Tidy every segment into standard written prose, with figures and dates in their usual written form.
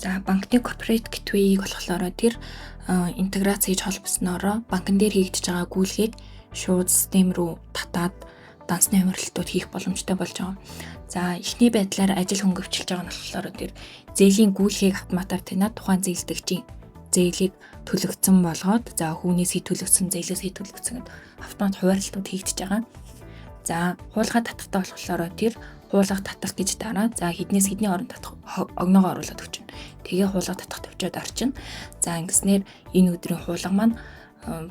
За банкны corporate gateway-ийг болохоор тэр интеграц хийж холбосноор банкн дээр хийгдэж байгаа гүйлгийг шууд систем рүү татаад дансны хувирлтууд хийх боломжтой болж байгаа. За эхний байдлаар ажил хөнгөвчлж байгаа нь болохоор тэр зээлийн гүйлгийг автоматар танаад тухайн зээлдэгчийн зээлийг төлөгдсөн болгоод за хүүнээс төлөгдсөн зээлээс төлөгдсөн гэд автомат хуваарлтууд хийгдэж байгаа. За хуулга татахтаа болохоор тэр хуулга татах гэж дараа за хэднээс хэдний хооронд татах огноогоо оруулаад өгч байна. Тэгээ хуулга татах төвчөөд орчин. За ингэснээр энэ өдрийн хуулга маань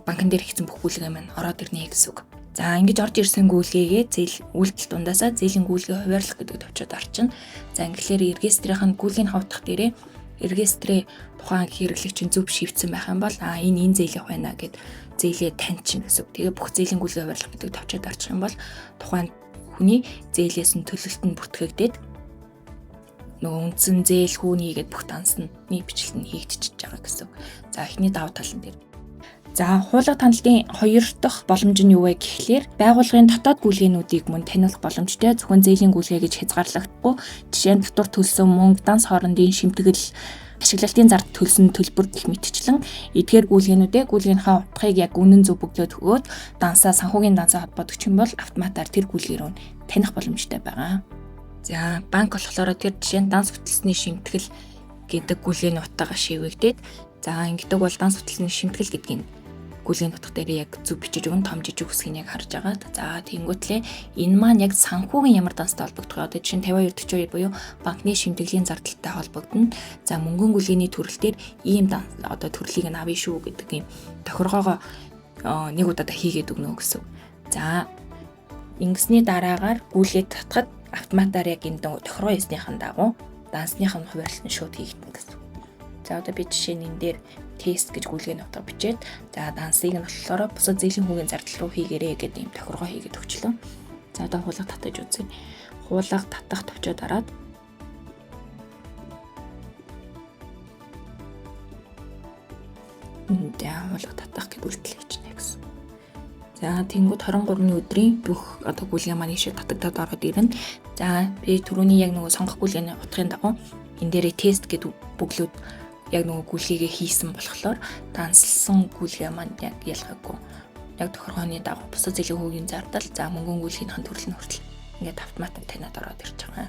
банкн дээр хийсэн бүх гүйлгээ маань ороод ирнэ гэсэн үг. За ингэж орж ирсэн гүйлгээгээ зээл үйлдэл дундаасаа зээлийн гүйлгээ хуваарлах гэдэг төвчөөд орчин. За ингээхээр регистрийн гүйлгийг хавтах дээрээ регистрээ тухайн хэрэглэгчийн зөв шивцсэн байх юм бол энэ зээлийнх байна гэд зээлээ таньчин гэсэн үг. Тэгээ бүх зээлийн гүйлгээ хуваарлах гэдэг төвчөөд орчих юм бол тухайн хүний зээлээс нь төлөлт нь бүртгэгдээд нөгөө үндсэн зээл хүүний гээд бүх дансны бичлэл нь хийгдчихэж байгаа гэсэн. За эхний давуу тал нь дээр. За хуулга таналтын 2 дахь боломж нь юу вэ гэхлээр байгууллагын дотоод гүйлгээнүүдийг мөн таниулах боломжтой. Зөвхөн зээлийн гүйлгээ гэж хязгаарлагдахгүй. Жишээ нь татвар төлсөн мөнгө, данс хоорондын шимтгэл, ашиглалтын зард төлсөн төлбөр гэх мэтчлэн эдгээр гүйлгээнүүдээ гүйлгийнхаа утгыг яг үнэн зөв бөглөөд өгөөд дансаа санхүүгийн дансаа холбоодог юм бол автоматар тэр гүйлгээ рүү таних боломжтой байгаа. За банк болохоор тэр жишээ нь данс хөтөлсөний шимтгэл гэдэг гүйлгээний утгаагаар шивэгдээд за ингэдэг бол данс хөтөлсөний шимтгэл гэдгийг гүйлгээний утга дээр яг зөв бичиж өгөн том жижиг үсгийг яг харж байгаа. За тэнгуүтлээ энэ маань яг санхүүгийн ямар данстай холбогдох вэ? Одоо жишээ нь 5242 буюу банкны шимтгэлийн зардалтай холбогдно. За мөнгөн гүйлгээний төрөл дээр ийм одоо төрлийг нь авъя шүү гэдэг юм тохиргоогоо нэг удаа хийгээд өгнө гэсэн. За ингэсний дараагаар гүйлгээ татахад автоматар яг энэ тохиргоо хийснийхэн дагуу дансныхын хуваарлт нь шууд хийгдэнэ гэсэн. За одоо би жишээ нь энэ дээр тест гэж гүйлгээний утга бичээд за дансыг нь болохоор бусад зээлийн хүүгийн зардал руу хийгээрэй гэдэг юм тохиргоо хийгээд өгчлөө. За одоо хуулга татаж үзье. Хуулга татах төвчөө дараад хуулга татах гэдэг үйлдэл хийж нэ гэсэн. За тэнгууд 23-ны өдрийн бүх одоо гүйлгээ маань ийшээ татагдаад ороод ирнэ. За би түрүүний яг нөгөө сонгох гүйлгээний утгын дагуу энэ дээрээ тест гэдэг бөглөөд яг нөгөө гүйлгээгээ хийсэн болохоор данслсан гүйлгээ маань яг ялгаагүй. Яг тохиргооны дагуу бусад зээлийн хүүгийн зардал за мөнгөн гүйлгийнхээ төрөл нь хүртэл ингээд автоматар танаад ороод ирж байгаа.